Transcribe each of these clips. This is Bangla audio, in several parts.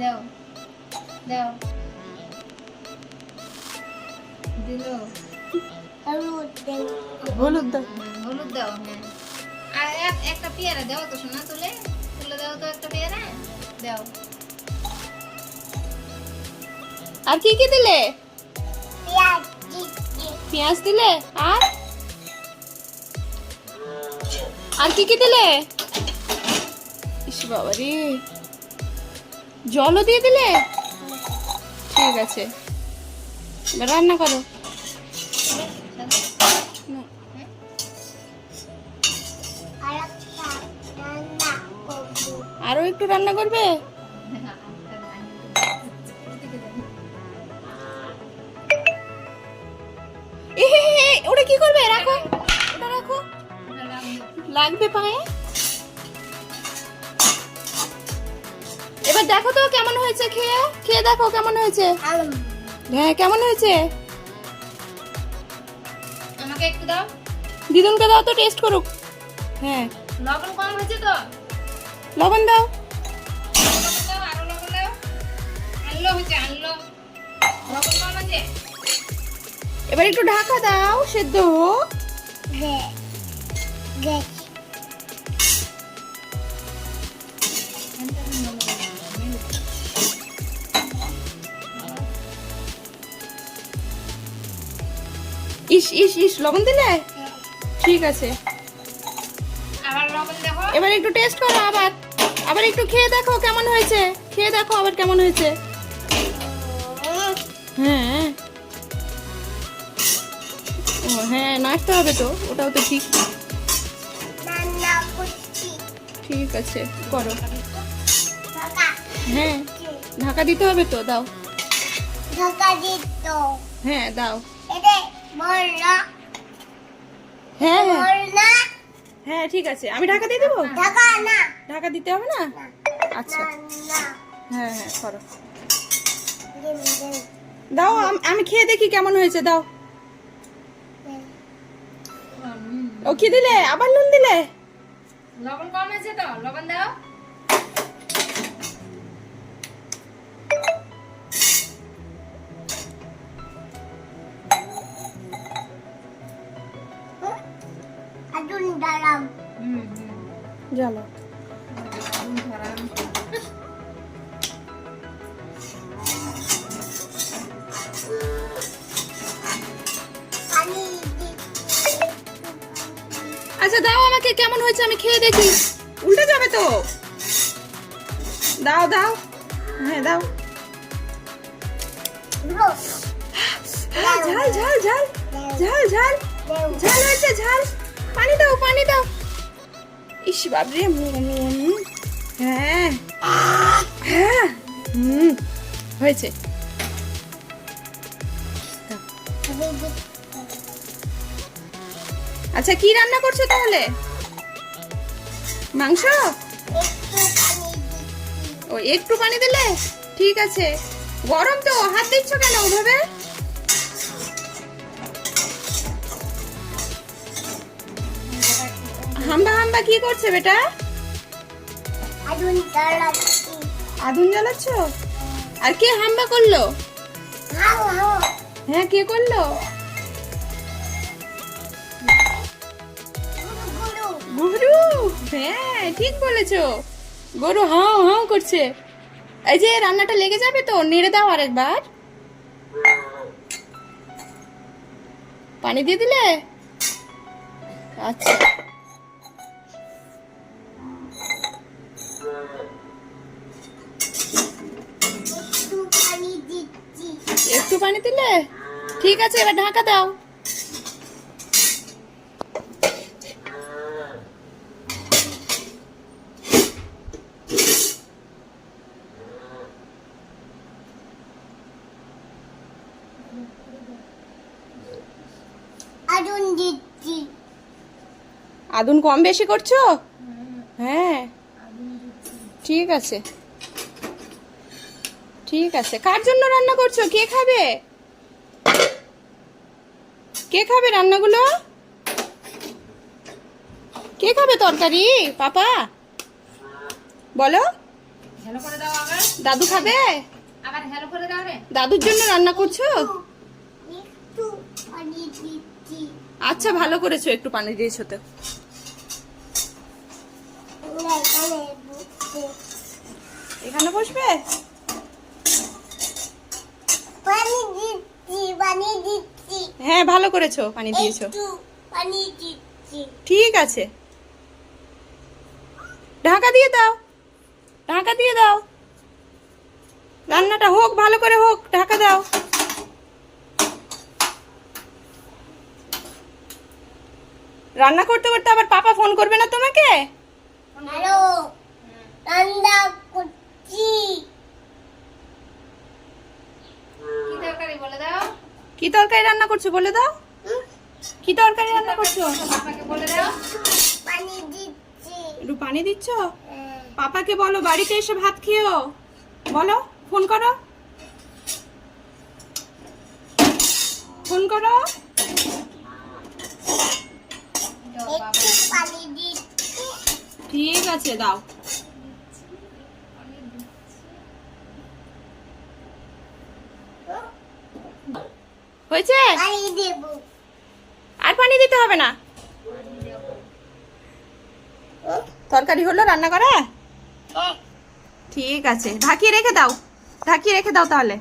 দাও দাও দিলো হলুদ দাও। হলুদ দাও। হ্যাঁ আর একটা পেয়ারা দাও তো সোনা, তুলে তুলে দাও তো একটা পেয়ারা দাও। আর কি কি দিলে? পেঁয়াজ দিলে। আর কি কি দিলে? ইস বাবা রে, জলও দিয়ে দিলে। ঠিক আছে, এবার রান্না করো। আরো একটু রান্না করবে? ওটা কি করবে? রাখো, ওটা রাখো, লাগবে পায়ে। এবার দেখো তো কেমন হয়েছে, খেয়ে খেয়ে দেখো কেমন হয়েছে। হ্যাঁ কেমন হয়েছে? আমাকে একটু দাও। দিদুনকে দাও তো, টেস্ট করুক। হ্যাঁ লবণ কম হয়েছে তো। লবণ দাও। আরো লবণ দাও। আনলো হয়েছে, আনলো লবণ কম আছে। এবার একটু ঢাকা দাও, সেদ্ধ হোক। ইস ইস ইস, লবণ দিলে? ঠিক আছে, আবার লবণ দেখো। এবার একটু টেস্ট করো, আবার আবার একটু খেয়ে দেখো কেমন হয়েছে। খেয়ে দেখো আবার কেমন হয়েছে। হ্যাঁ ও হ্যাঁ, নাড়তে হবে তো, ওটাও তো ঠিক। ঠিক আছে করো। হ্যাঁ ঢাকা দিতে হবে তো, দাও। হ্যাঁ দাও। হ্যাঁ হ্যাঁ হ্যাঁ ঠিক আছে, আমি ঢাকা দিয়ে দেবো। ঢাকা দিতে হবে না? আচ্ছা হ্যাঁ হ্যাঁ করো, দাও। আমি খেয়ে দেখি কেমন হয়েছে, দাও। ও কি দিলে? আবার নুন দিলে? লবণ কম আছে তো, লবণ দাও। জানো আচ্ছা দাও আমাকে, কেমন হয়েছে আমি খেয়ে দেখি। উল্টে যাবে তো, দাও দাও। হ্যাঁ দাও। ঝাল ঝাল ঝাল ঝাল ঝাল ঝাল হয়েছে, ঝাল। পানি দাও, পানি দাও। ইস বাবরে, হ্যাঁ হ্যাঁ হয়েছে। আচ্ছা কি রান্না করছো তাহলে? মাংস? ও একটু পানি দিলে? ঠিক আছে। গরম তো, হাত দিচ্ছ কেন ওভাবে? হাম্বা হাম্বা কি করছে বেটা? আগুন জ্বালাচ্ছ? আর কে হাম্বা করলো? হ্যাঁ কে করলো? গরু। হ্যাঁ ঠিক বলেছো, গরু হাও হাও করছে। এই যে রান্নাটা লেগে যাবে তো, নেড়ে দাও আরেকবার। পানি দিয়ে দিলে? আচ্ছা একটু পানি দিলে? ঠিক আছে, এবার ঢাকা দাও। আদুন কম বেশি করছো? হ্যাঁ ঠিক আছে ঠিক আছে। কার জন্য রান্না করছো? কে খাবে? কে খাবে রান্নাগুলো? কে খাবে তরকারি? পাপা বলো। হেলো করে দাও আবার। দাদু খাবে? আবার হেলো করে দাও রে। দাদুর জন্য রান্না করছো? আচ্ছা ভালো করেছো, একটু পানি দিয়েছো তো। এখানে বসবে? হ্যাঁ ভালো করেছো, পানি দিয়েছো। ঠিক আছে, ঢাকা দিয়ে দাও, ঢাকা দিয়ে দাও, রান্নাটা হোক, ভালো করে হোক, ঢাকা দাও। রান্না করতে করতে আবার পাপা ফোন করবে না তোমাকে? হ্যালো, রান্না করছি। কি তরকারি বলে দাও। কি তরকারি রান্না করছো বলে দাও। কি তরকারি রান্না করছো? পাপাকে বলে দাও। পানি দিচ্ছি। একটু পানি দিচ্ছ? পাপাকে বলো বাড়িতে এসে ভাত খেও, বলো, ফোন করো, ফোন করো। দাও বাবা। একটু পানি দিচ্ছি। ঠিক আছে, দাও। হয়েছে? পানি দেবো। আর পানি দিতে হবে না? তরকারি হলো রান্না করা? ঠিক আছে, ঢাকিয়ে রেখে দাও, ঢাকিয়ে রেখে দাও তাহলে।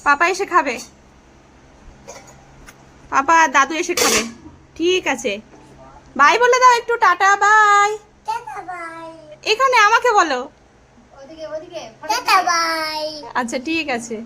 পাপা এসে খাবে, পাপা আর দাদু এসে খাবে। ঠিক আছে, বাই বলে দাও একটু, টাটা বাই। Tata bye. এখানে আমাকে বলো। ওদিকে ওদিকে। Tata bye. আচ্ছা ঠিক আছে।